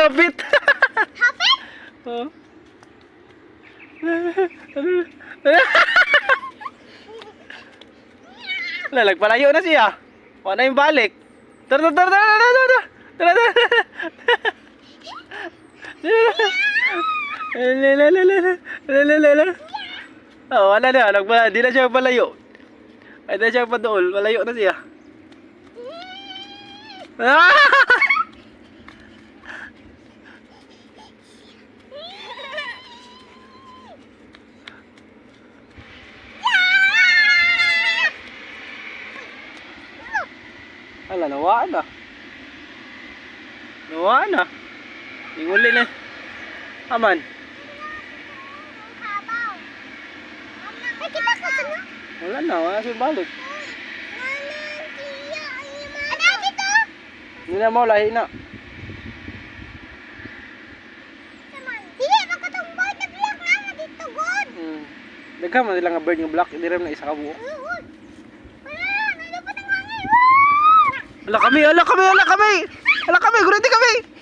hapit. Hapit? Oh. Wala, nagpalayo na siya. Wala na yung balik. Tara, tara, tara, tara, tara, tara, tara. Oh, wala na, di na siya palayo. Ay, di na siya padool, palayo na siya. Ala, nawaan na. Nawaan na. Inguli na. Aman. Ay, kita ka sana. Wala siya balik. Ano dito? Hindi na mo, lahi na. Dili, magkatumbay na black na dito, God. Daghan man nila nga bird nga black, hindi rin na isa ka buo. Wala, nandun pa ng hangin. Ala kami, ala kami, ala kami! Ala kami, guriti kami!